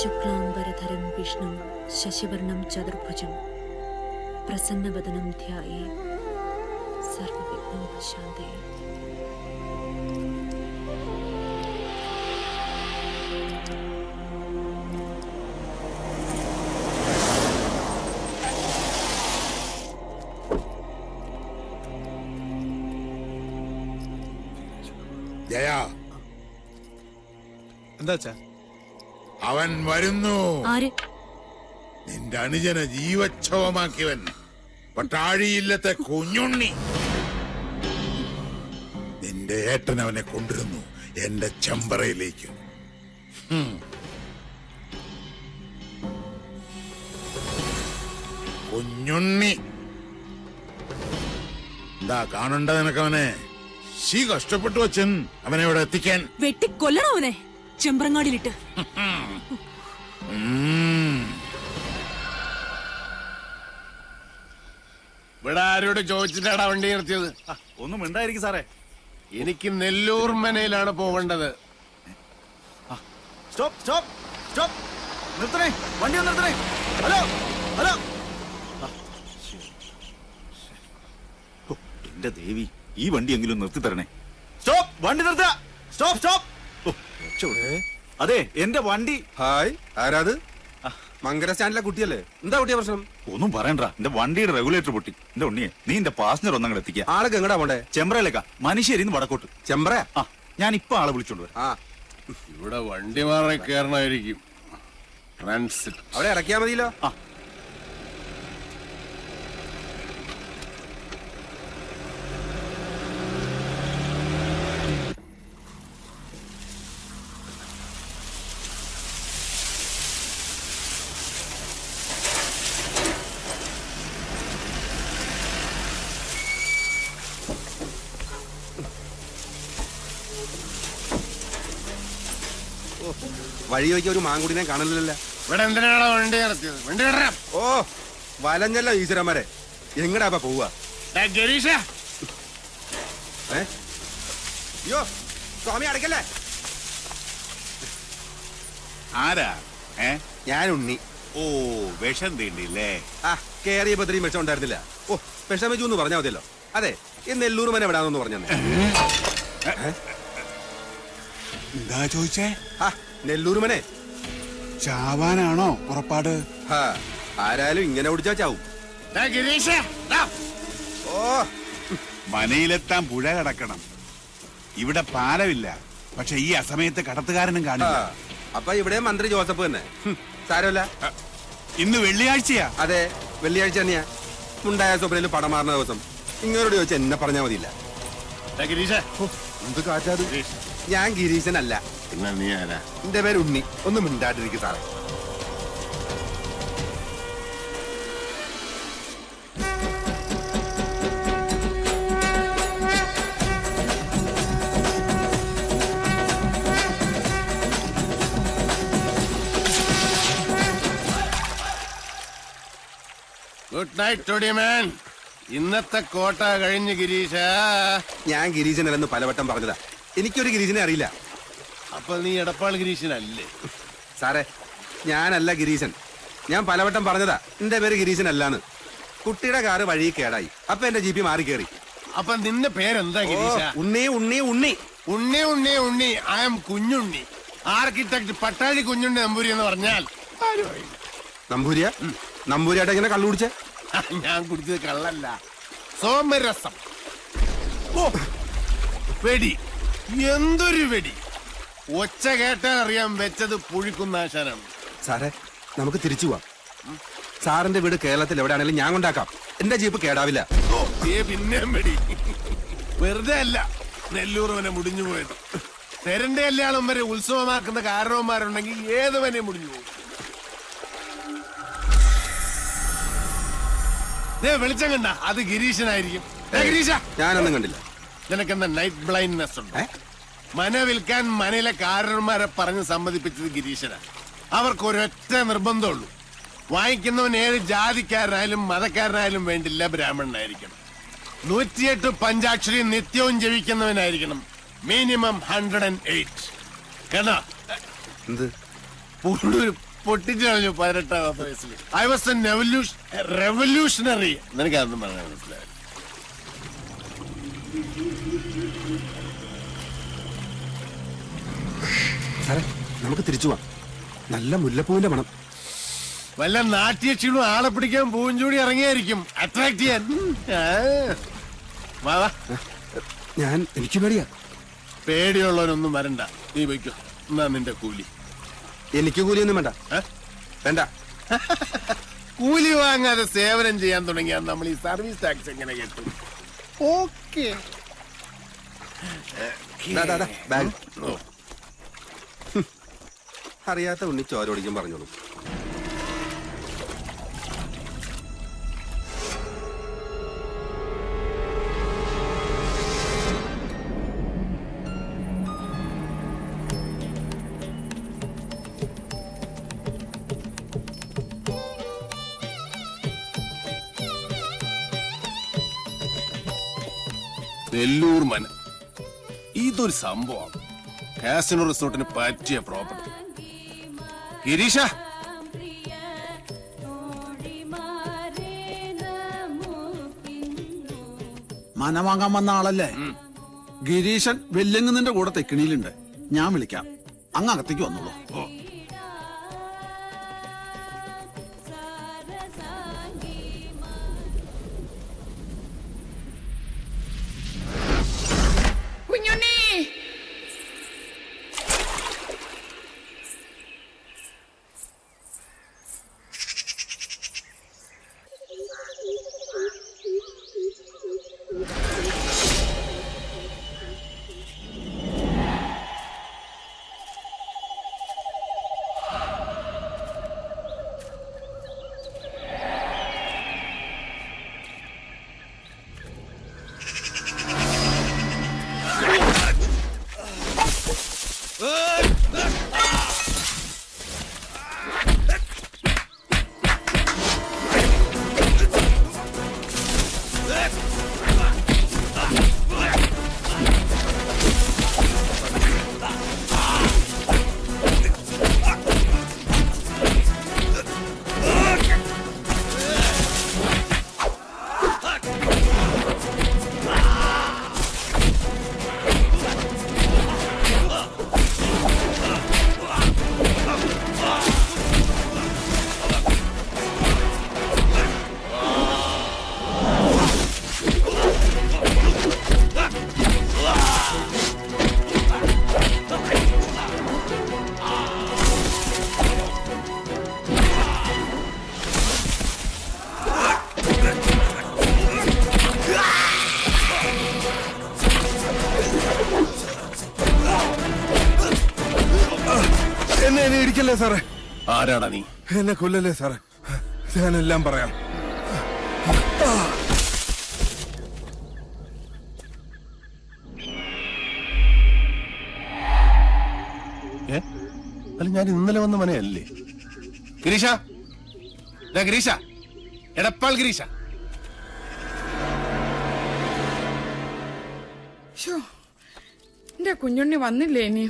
शुक्लांबरधरं विष्णुं शशिवर्णं चतुर्भुजं प्रसन्नवदनं ध्यायेत् सर्वविघ्नोपशान्तये। ജയാ, എന്താ അവൻ വരുന്നു. ആര്? നിന്റെ അനുജനെ ജീവച്ഛവമാക്കിയവൻ, പട്ടാഴിയില്ലത്തെ കുഞ്ഞുണ്ണി. നിന്റെ ഏട്ടൻ അവനെ കൊണ്ടിരുന്നു എന്റെ ചെമ്പറയിലേക്ക്. കുഞ്ഞുണ്ണി എന്താ കാണണ്ട നിനക്കവനെ? ശീ കഷ്ടപ്പെട്ടു അച്ഛൻ അവനെ ഇവിടെ എത്തിക്കാൻ. വെട്ടിക്കൊല്ലണം അവനെ ചെമ്പ്രങ്ങാടിലിട്ട്. ഇവിടെ ആരോട് ചോദിച്ചിട്ടാടാ വണ്ടി നിർത്തിയത്? ഒന്നും ഉണ്ടായിരിക്കും സാറേ. എനിക്ക് നെല്ലൂർ മനയിലാണ് പോകേണ്ടത്. സ്റ്റോപ്പ് സ്റ്റോപ്പ് സ്റ്റോപ്പ്, നിർത്തണേ, വണ്ടി ഒന്ന് നിർത്തണേ. Hello hello. എന്റെ ദേവി, ഈ വണ്ടി എങ്കിലും നിർത്തി തരണേ. സ്റ്റോപ്പ്, വണ്ടി നിർത്തുക. Stop stop. അതെ, എന്റെ വണ്ടി. ഹായ്, ആരാത്? മങ്കര സ്റ്റാൻഡിലെ കുട്ടിയല്ലേ? എന്താ കുട്ടിയ പ്രശ്നം? ഒന്നും പറയണ്ട, എന്റെ വണ്ടിയുടെ റെഗുലേറ്റർ പൊട്ടി. എന്റെ ഉണ്ണിയെ, നീ എന്റെ പാസഞ്ചർ ഒന്നങ്ങൾ എത്തിക്കുക. ആളൊക്കെ എങ്ങടാ പോണ്ടേ? ചെമ്പ്രയിലേക്കാ, മനുഷ്യരിന്ന് വടക്കോട്ട്. ചെമ്പ്ര? ആ, ഞാൻ ഇപ്പൊ ആളെ വിളിച്ചോണ്ട് വരാം. ആ, ഇവിടെ വണ്ടി മാറി കയറണമായിരിക്കും. ട്രാൻസിറ്റ് അവിടെ ഇറക്കിയാ മതിയല്ലോ. ആ, വഴി ചോദിക്കാൻ ഒരു മാങ്കുടിനെ കാണലില്ലല്ലോ. ഇവിടെ എന്തിനാണോ വണ്ടി നിർത്തിയത്? വണ്ടി വിടരാം. ഓ, വലഞ്ഞല്ലോ ഈശ്വരന്മാരെ. എങ്ങടാ പോവാ? ഗരീഷ, അയ്യോ സ്വാമി, അടക്കല്ലേ. ആരാ? ഞാൻ ഉണ്ണി. ഓ, വിഷം തീണ്ടില്ലേ? ആ, കേറിയപ്പോ ഇത്രയും വിഷം ഉണ്ടായിരുന്നില്ല. ഓ, വിഷമിച്ചു എന്ന് പറഞ്ഞാൽ മതിയല്ലോ. അതെ, ഈ നെല്ലൂർ മന എവിടാന്ന് പറഞ്ഞേ. എന്താ ചോദിച്ചേ? ആ, നെല്ലൂർ മനെ ചാവാനാണോ പുറപ്പാട്? ആരായാലും ഇങ്ങനെ ഓടിച്ചാ ചാവും. ഗരീഷ, ഓ, മനയിലെത്താൻ പുഴ കടക്കണം. ഇവിടെ പാലമില്ല, പക്ഷെ ഈ അസമയത്ത് കടത്തുകാരനും കാണില്ല. അപ്പൊ ഇവിടെ മന്ത്രി ജോസഫ് തന്നെ. സാരമില്ല. ഇന്ന് വെള്ളിയാഴ്ചയാ. അതെ, വെള്ളിയാഴ്ച തന്നെയാ. ഉണ്ടായ സ്വപ്നയിൽ പടം മാറുന്ന ദിവസം. ഇങ്ങനോട് ചോദിച്ചാൽ എന്നെ പറഞ്ഞാൽ മതിയില്ല. ഗരീഷ, എന്ത് കാറ്റാത്? ഞാൻ ഗിരീശനല്ല. പിന്നെ നീ ആരാ? എന്റെ പേര് ഉണ്ണി. ഒന്ന് മിണ്ടാട്ടിരിക്കും സാറേ. Good night toddy man. ഇന്നത്തെ കോട്ട കഴിഞ്ഞ് ഗിരീഷ. ഞാൻ ഗിരീശനല്ലെന്ന് പലവട്ടം പറഞ്ഞതാ. എനിക്കൊരു ഗിരീശനെ അറിയില്ല. അപ്പൊ നീ എടപ്പാൾ ഗിരീഷനല്ലേ? സാറേ, ഞാനല്ല ഗിരീശൻ. ഞാൻ പലവട്ടം പറഞ്ഞതാ എന്റെ പേര് ഗിരീശനല്ലാന്ന്. കുട്ടിയുടെ കാറ് വഴി കേടായി. അപ്പൊ എന്റെ ജീപ്പി മാറി കയറി. അപ്പൊ നിന്റെ പേരെന്താ ഗിരീഷ? Unni Unni Unni Unni Unni Unni. I am Kunjunni. Architect Pattazhi Kunjunni Namboori എന്ന് പറഞ്ഞാൽ നമ്പൂരിയ? നമ്പൂരിയായിട്ട് എങ്ങനെ കള്ളു കുടിച്ചേ? ഞാൻ കുടിച്ചത് കള്ളല്ല, സോമരസം. ഓ, വെടി. എന്തൊരു വെടി! ഒച്ച കേട്ടാൽ അറിയാൻ വെച്ചത് പുഴിക്കുന്ന ആശാനാണ്. സാറേ, നമുക്ക് തിരിച്ചു പോവാം. സാറിന്റെ വീട് കേരളത്തിൽ എവിടെയാണെങ്കിലും ഞാൻ കൊണ്ടാക്കാം. എന്റെ ജീപ്പ് കേടാവില്ല. ഓ, പിന്നെയും വെടി. വെറുതെ അല്ല നെല്ലൂർവനെ മുടിഞ്ഞു പോയത്. തെരന്റെ കല്യാണം വരെ ഉത്സവമാക്കുന്ന കാരണവന്മാരുണ്ടെങ്കിൽ ഏതുവനെ മുടിഞ്ഞു പോകും. വെളിച്ചം കണ്ട അത് ഗിരീശനായിരിക്കും. ഗിരീഷ, ഞാനൊന്നും കണ്ടില്ല. നിനക്കെന്താ നൈറ്റ് ബ്ലൈൻഡ്നെസ് ഉണ്ട്? മന വിൽക്കാൻ മനയിലെ കാരണന്മാരെ പറഞ്ഞ് സമ്മതിപ്പിച്ചത് ഗിരീശനാണ്. അവർക്ക് ഒരൊറ്റ നിർബന്ധമുള്ളൂ, വാങ്ങിക്കുന്നവൻ ഏത് ജാതിക്കാരനായാലും മതക്കാരനായാലും വേണ്ടില്ല, ബ്രാഹ്മണനായിരിക്കണം. 108 പഞ്ചാക്ഷരി നിത്യവും ജപിക്കുന്നവനായിരിക്കണം. മിനിമം 108. കേട്ടോ? എന്ത്? പൊട്ടിച്ചു കളഞ്ഞു 18ാമത്തെ വയസ്സിൽ. I was A revolutionary. നിനക്ക് അതൊന്നും പറയാൻ മനസ്സിലായി. സാറേ നമുക്ക് തിരിച്ചു പോവാം. നല്ല മുല്ലപ്പൂവിന്റെ മണം. വല്ല നാട്യക്ഷീണും ആളെ പിടിക്കാൻ പൂവും ചൂടി ഇറങ്ങിയായിരിക്കും അട്രാക്ട് ചെയ്യാൻ. വാ വാ. എനിക്ക് പേടിയാ. പേടിയുള്ളവനൊന്നും വരണ്ട, നീ വയ്ക്കോ. എന്നാ നിന്റെ കൂലി. എനിക്ക് കൂലിയൊന്നും വേണ്ട. വേണ്ട. കൂലി വാങ്ങാതെ സേവനം ചെയ്യാൻ തുടങ്ങിയാൽ നമ്മൾ ഈ സർവീസ് ടാക്സ് എങ്ങനെ കിട്ടും? ഓക്കെ. അറിയാത്ത ഉണ്ണി ചോരോടിക്കും പറഞ്ഞോളൂ. നെല്ലൂർ മന ഇതൊരു സംഭവം. കാസിനോ റിസോർട്ടിന് പറ്റിയ പ്രോപ്പർട്ടി. ഗിരീഷ, മന വാങ്ങാൻ വന്ന ആളല്ലേ? ഗിരീശൻ വെല്ലങ്ങുന്നതിന്റെ കൂടെ തെക്കിണിയിലുണ്ട്. ഞാൻ വിളിക്കാം, അങ്ങ് അകത്തേക്ക് വന്നോളൂ. എന്നെ ഇടിക്കല്ലേ സാറേ. ആരാടാ നീ? എന്നെ കൊല്ലല്ലേ സാറേ, ഞാനെല്ലാം പറയാം. അല്ല, ഞാൻ ഇന്നലെ വന്ന മനയല്ലേ? ഗിരീഷ, ഗിരീഷ, എടപ്പാൾ ഗിരീഷ. എന്റെ കുഞ്ഞുണ്ണി വന്നില്ലേ? ഇനി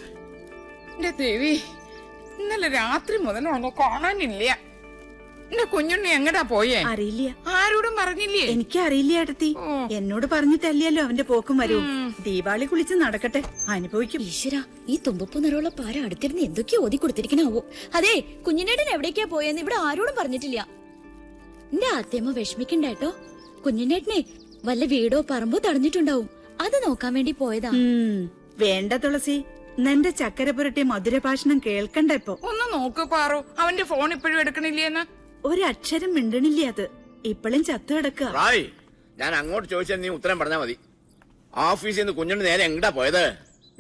എന്റെ ദേവി, ഇന്നലെ രാത്രി മുതൽ അവനെ കാണാനില്ല. എന്റെ കുഞ്ഞുണ്ണി എങ്ങടാ പോയേ? അറിയില്ല. ആരോടും പറഞ്ഞില്ലേ? എനിക്കറിയില്ല ഏട്ടത്തി. എന്നോട് പറഞ്ഞിട്ടല്ലല്ലോ അവന്റെ പോക്കും വരൂ. ദീപാവലി കുളിച്ച് നടക്കട്ടെ, അനുഭവിക്കും. ഈശ്വര, ഈ തുമ്പപ്പൂ നിറമുള്ള പാര അടുത്തിരുന്ന് എന്തൊക്കെയോ ഓതി കൊടുത്തിരിക്കണാവോ. അതെ, കുഞ്ഞിനേട്ടൻ എവിടേക്കാ പോയെന്ന് ഇവിടെ ആരോടും പറഞ്ഞിട്ടില്ല. എന്റെ ആദ്യമ വിഷമിക്കണ്ടേട്ടോ. കുഞ്ഞിനേട്ടനെ വല്ല വീടോ പറമ്പോ തടഞ്ഞിട്ടുണ്ടാവും, അത് നോക്കാൻ വേണ്ടി പോയതാ. വേണ്ട തുളസി, നിന്റെ ചക്കര പുരട്ടി മധുരഭാഷണം കേൾക്കണ്ട. ഇപ്പൊ ഒന്ന് നോക്ക് പാറു, അവന്റെ ഫോൺ ഇപ്പോഴും എടുക്കണില്ലേന്ന്. ഒരക്ഷരം മിണ്ടണില്ല. അത് ഇപ്പോഴും ചത്തു കിടക്കുക. ഞാൻ അങ്ങോട്ട് ചോദിച്ചാൽ നീ ഉത്തരം പറഞ്ഞാ മതി. ഓഫീസിൽ നിന്ന് കുഞ്ഞുണ്ണി നേരെ എങ്ങടാ പോയത്?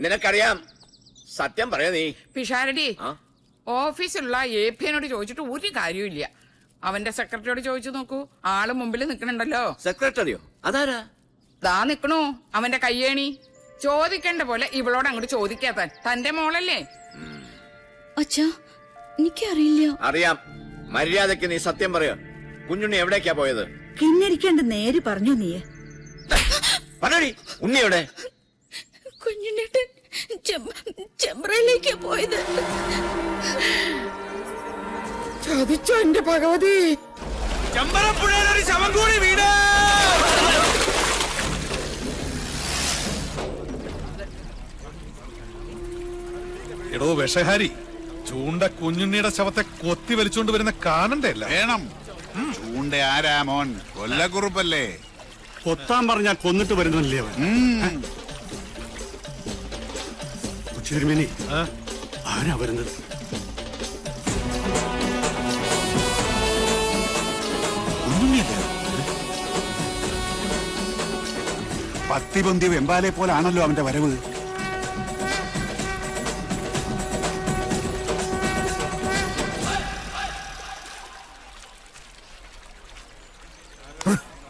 നിനക്കറിയാം, സത്യം പറയാ നീ. പിഷാരടി, ഓഫീസിലുള്ള APനോട് ചോദിച്ചിട്ട് ഒരു കാര്യമില്ല. അവന്റെ സെക്രട്ടറിയോട് ചോദിച്ചു നോക്കൂ, ആള് മുമ്പിൽ നിക്കണുണ്ടല്ലോ. സെക്രട്ടറിയോ? അതാരാ? ദാ നിക്കണു അവന്റെ കയ്യേണി. ചോദിക്കേണ്ട പോലെ ഇവളോട് അങ്ങോട്ട് ചോദിക്കാത്ത തന്റെ മോളല്ലേ? അച്ഛാ, എനിക്കറിയില്ല. അറിയാം. മര്യാദക്ക് നീ സത്യം പറയോ. കുഞ്ഞുണ്ണി എവിടേക്കാ പോയത്? കിന്നരിക്കേണ്ട നേര് പറഞ്ഞു നീ. പറയടി, ഉണ്ണി എവിടെ? കുഞ്ഞിനേട്ടൻ ചെമ്പ്രയിലേക്കാ പോയത്. ചതിച്ചോ എന്റെ ഭഗവതി. ചെമ്പരപ്പുഴയിലൊരു ശവം കൂടി വീട്. എടോ വിഷഹാരി, ചൂണ്ട കുഞ്ഞുണ്ണിയുടെ ശവത്തെ കൊത്തി വലിച്ചോണ്ട് വരുന്ന കാണണ്ടേ? വേണം. ചൂണ്ട ആരാ മോൻ? കൊല്ലക്കുറുപ്പല്ലേ? കൊത്താൻ പറഞ്ഞാ കൊന്നിട്ട് വരുന്നല്ലേ അവൻ. തിരുമേനി, ആരാ വരുന്നത്? പത്തിപൊന്തിയ വെമ്പാലെ പോലാണല്ലോ അവന്റെ വരവ്.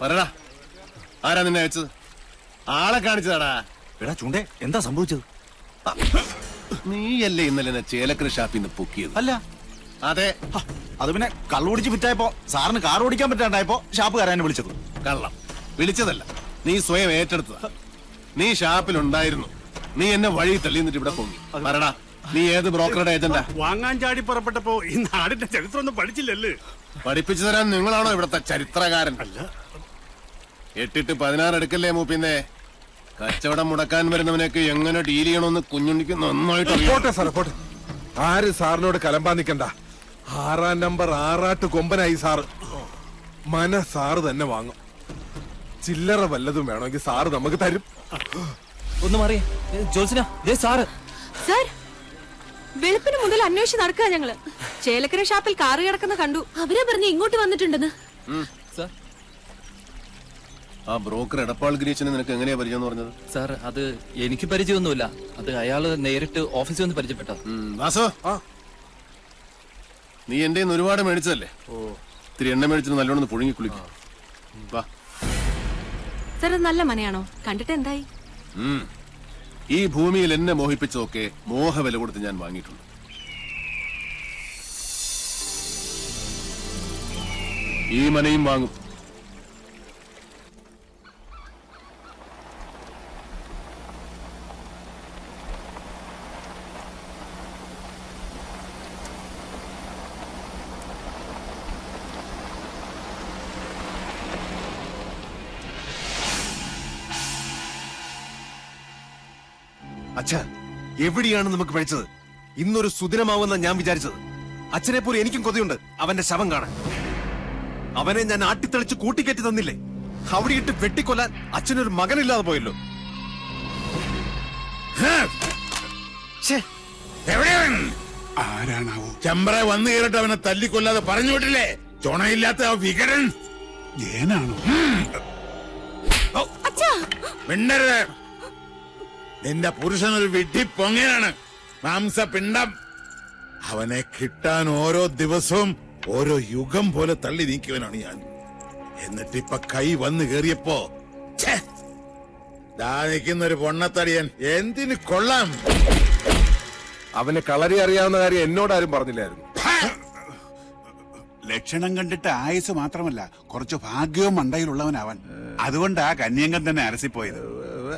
പറടാ, ആരാ നിന്നെ അയച്ചത്? ആളെ കാണിച്ചതാടാ. എടാ ചൂണ്ടേ, എന്താ സംഭവിച്ചത്? നീയല്ലേ ഇന്നലെ എന്നെ ചേലക്കര ഷാപ്പിൽ നിന്ന് പൊക്കിയത്? അല്ല. അതെ. അത് പിന്നെ കള്ളുപിടിച്ച് വിറ്റായപ്പോ സാറിന് കാർ ഓടിക്കാൻ പറ്റാണ്ടായപ്പോ ഷാപ്പുകാരനെ വിളിച്ചത്. കള്ളം വിളിച്ചതല്ല, നീ സ്വയം ഏറ്റെടുത്തതാ. നീ ഷാപ്പിലുണ്ടായിരുന്നു. നീ എന്നെ വഴി തള്ളി എന്നിട്ട് ഇവിടെ പൊങ്ങി. പറടാ, നീ ഏത് ബ്രോക്കറുടെ ഏജന്റാ? വാങ്ങാൻ ചാടി പുറപ്പെട്ടപ്പോ ഈ നാടിന്റെ ചരിത്രം ഒന്നും പഠിച്ചില്ലല്ലേ? പഠിപ്പിച്ചു തരാൻ നിങ്ങളാണോ ഇവിടത്തെ ചരിത്രകാരൻ? അല്ല. 8 16 എടുക്കല്ലേ മൂപ്പിന്നെ. കച്ചവടം മുടക്കാൻ വരുന്നവനൊക്കെ എങ്ങനെ ഡീൽ ചെയ്യണമെന്ന് കുഞ്ഞുണ്ണിക്ക് നന്നായിട്ട് പോട്ടെ സാറേ, പോട്ടെ. ആര് സാറിനോട് കലമ്പാൻ നിൽക്കണ്ട. 6-ാം നമ്പർ ആറാട്ട് കൊമ്പനായി സാറ്. സാറ് തന്നെ വാങ്ങും. ചില്ലറ വല്ലതും വേണമെങ്കിൽ സാറ് നമുക്ക് തരും. ഒന്ന് മാറിയേ ജോത്സ്ന, സാറ്. സാർ, വെളുപ്പിന് മുതൽ അന്വേഷിച്ച് നടക്കുക ഞങ്ങള്. ചേലക്കര ഷാപ്പിൽ കാറ് കിടക്കുന്ന കണ്ടു. അവരെ പറഞ്ഞ് ഇങ്ങോട്ട് വന്നിട്ടുണ്ടെന്ന്. ആ ബ്രോക്കർ എടപ്പാൾ ഗിരീശനെ നിനക്ക് എങ്ങനെയാ പരിചയം എന്ന് പറഞ്ഞത്? സാർ, അത് എനിക്ക് പരിചയമൊന്നുമില്ല. അത് അയാള് നേരിട്ട് ഓഫീസിൽ വന്ന് പരിചയപ്പെട്ട. വാസോ, നീ എന്റെ ഒരുപാട് മേടിച്ചതല്ലേ? ഇത്തിരി എണ്ണ മേടിച്ചിട്ട് നല്ലോണം പുഴുങ്ങി കുളിക്കും. സാർ, അത് നല്ല മനയാണോ? കണ്ടിട്ട് എന്തായി? ഈ ഭൂമിയിൽ എന്നെ മോഹിപ്പിച്ചതൊക്കെ മോഹവില കൊടുത്ത് ഞാൻ വാങ്ങിയിട്ടുണ്ട്. ഈ മനയും വാങ്ങും. അച്ഛാ, എവിടെയാണ് നമുക്ക് പഠിച്ചത്? ഇന്നൊരു സുദിനമാവുന്ന ഞാൻ വിചാരിച്ചത്. അച്ഛനെ പോലെ എനിക്കും കൊതിയുണ്ട് അവന്റെ ശവം കാണാൻ. അവനെ ഞാൻ ആട്ടിത്തെളിച്ച് കൂട്ടിക്കയറ്റി തന്നില്ലേ? അവിടെ ഇട്ട് വെട്ടിക്കൊല്ലാൻ അച്ഛനൊരു മകനില്ലാതെ പോയല്ലോ. ആരാണാവോ? ചെമ്പറ വന്നു കയറിട്ട് അവനെ തല്ലിക്കൊല്ലാതെ പറഞ്ഞു വിട്ടില്ലേ? ചുണയില്ലാത്ത ആ വികടൻ ഏനാണോ? മിണ്ടരുത്. നിന്റെ പുരുഷനൊരു വിഡ്ഢി പൊങ്ങനാണ്, മാംസപിണ്ഡം. അവനെ കിട്ടാൻ ഓരോ ദിവസവും ഓരോ യുഗം പോലെ തള്ളി നീക്കിയവനാണ് ഞാൻ. എന്നിട്ടിപ്പൊ കൈ വന്നു കേറിയപ്പോ ദാ നിൽക്കുന്നൊരു പൊണ്ണത്തടിയൻ എന്തിന് കൊള്ളാം. അവന് കളരി അറിയാവുന്ന കാര്യം എന്നോടാരും പറഞ്ഞില്ലായിരുന്നു. ലക്ഷണം കണ്ടിട്ട് ആയുസ് മാത്രമല്ല, കുറച്ച് ഭാഗ്യവും മണ്ടയിലുള്ളവനവൻ. അതുകൊണ്ടാ കന്യങ്കൻ തന്നെ അരസിപ്പോയത്.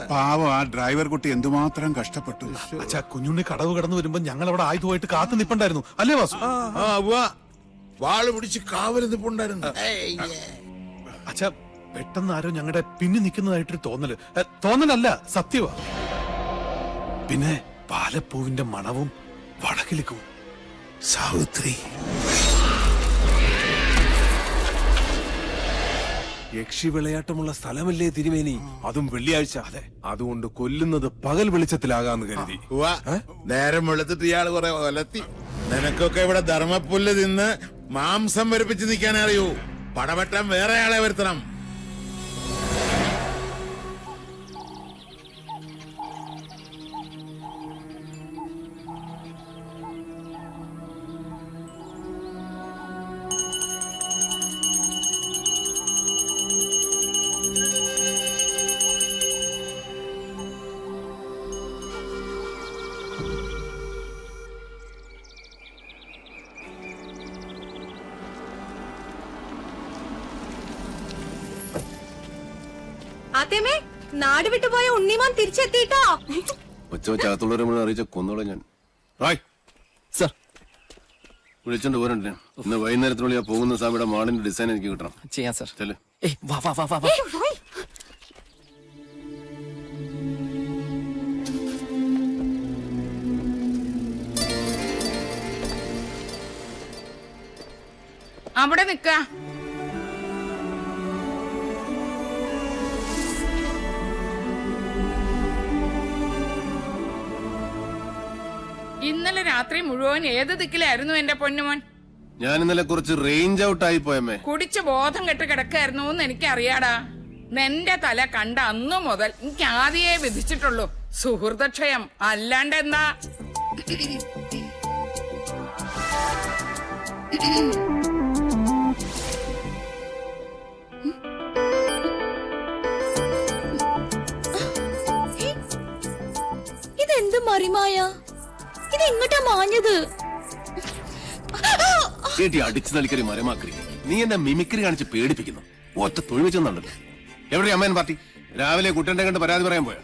പാവം ആ ഡ്രൈവർ കുട്ടി എന്തുമാത്രം കഷ്ടപ്പെട്ടു. അച്ഛാ, കുഞ്ഞുണ്ണി കടവ് കടന്നു വരുമ്പോ ഞങ്ങൾ അവിടെ ആയുധമായിട്ട് കാത്തു നിപ്പുണ്ടായിരുന്നു, അല്ലേ വാസു? വാള് പിടിച്ച് കാവല് നിപ്പുണ്ടായിരുന്നു. അച്ഛാ, പെട്ടെന്ന് ആരോ ഞങ്ങളുടെ പിന്നിൽ നിൽക്കുന്നതായിട്ടൊരു തോന്നലല്ല, സത്യവാ. പിന്നെ പാലപ്പൂവിന്റെ മണവും വടക്കിലിക്കും. സാവിത്രി, യക്ഷി വിളയാട്ടമുള്ള സ്ഥലമല്ലേ തിരുമേനി? അതും വെള്ളിയാഴ്ച. അതെ, അതുകൊണ്ട് കൊല്ലുന്നത് പകൽ വെളിച്ചത്തിലാകാന്ന് കരുതി. നേരം വെളുത്തിട്ട് ഇയാള് കുറെ ഒലത്തി. നിനക്കൊക്കെ ഇവിടെ ധർമ്മപ്പുല്ല് തിന്ന് മാംസം വരിപ്പിച്ച് നിൽക്കാൻ അറിയൂ. പടവെട്ടാൻ വേറെ ആളെ വരുത്തണം. ആദ്യമേ നാട് വിട്ടുപോയ ഉണ്ണിമാൻ തിരിച്ചെത്തിട്ടോ. ഒച്ച ചാത്തുള്ളവരെ അറിയിച്ച കൊന്നോളെ ഞാൻ. വിളിച്ചോണ്ട് പോരണ്ടേ? ഇന്ന് വൈകുന്നേരത്തിനുള്ളിൽ ആ പോകുന്ന സ്വാമിയുടെ മാളിന്റെ ഡിസൈൻ എനിക്ക് കിട്ടണം. ചെയ്യാം സാർ. ചെല്ല്. വാ വാ വാ വാ വാ. അവിടെ നിക്ക. ഇന്നലെ രാത്രി മുഴുവൻ ഏത് ദിക്കിലായിരുന്നു എന്റെ പൊന്നുമോൻ? ഞാൻ ഇന്നലെ കുറച്ച് റേഞ്ച് ഔട്ട് ആയി പോയമ്മേ. കുടിച്ച് ബോധം കെട്ട് കിടക്കായിരുന്നു എന്ന് എനിക്കറിയാടാ. നിന്റെ തല കണ്ട അന്നു മുതൽ എനിക്ക് ആദ്യേ വിധിച്ചിട്ടുള്ളൂ സുഹൃതക്ഷയം. അല്ലാണ്ടെന്നാ ഇതെന്ത് മറിമായ? ഇത് എങ്ങോട്ടാ മാഞ്ഞത്? ചേട്ടി അടിച്ചു നൽകരി മരമാക്കരി. നീ എന്നെ മിമിക്രി കാണിച്ച് പേടിപ്പിക്കുന്നു. ഒറ്റ തൊഴിൽ വെച്ചെന്നുണ്ടല്ലോ. എവിടെ അമ്മയൻ പാർട്ടി? രാവിലെ കുട്ടന്റെ കണ്ട് പരാതി പറയാൻ പോയാ?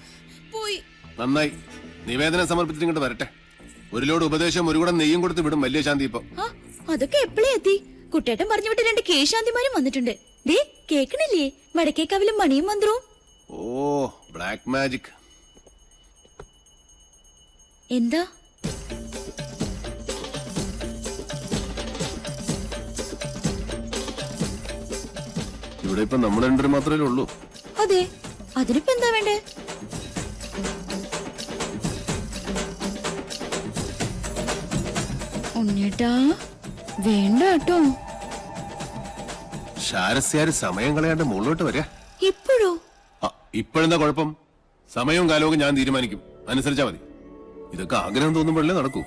നന്നായി. നിവേദനം സമർപ്പിച്ചിട്ട് ഇങ്ങോട്ട് വരട്ടെ. ഒരു ലോഡ് ഉപദേശം ഒരു കൂടെ നെയ്യും കൊടുത്ത് വിടും. വലിയ ശാന്തി ഇപ്പൊ. അതൊക്കെ എപ്പോഴേ എത്തി? കുട്ടേട്ടൻ പറഞ്ഞു വിട്ട് 2 കേശാന്തിമാരും വന്നിട്ടുണ്ട്. ദേ കേക്കണില്ലേ വടക്കേക്കാവിലും മണിയും മന്ത്രവും? ഓ ബ്ലാക്ക് മാജിക്. എന്താ? ഇവിടെ ഇപ്പൊ നമ്മുടെ രണ്ടുപേരും മാത്രമേ ഉള്ളൂ. അതെ, അതിനിപ്പോ എന്താ വേണ്ടേ? ഉണ്ണേട്ടാ വേണ്ട കേട്ടോ. ശാരസ്യാര് സമയം കളയാണ്ട് മുകളിലോട്ട് വരിക. ഇപ്പോഴോ? ഇപ്പോഴെന്താ കുഴപ്പം? സമയവും കാലവും ഞാൻ തീരുമാനിക്കും. അനുസരിച്ചാ മതി. ഇതൊക്കെ ആഗ്രഹം തോന്നുമ്പോഴല്ലേ നടക്കൂ.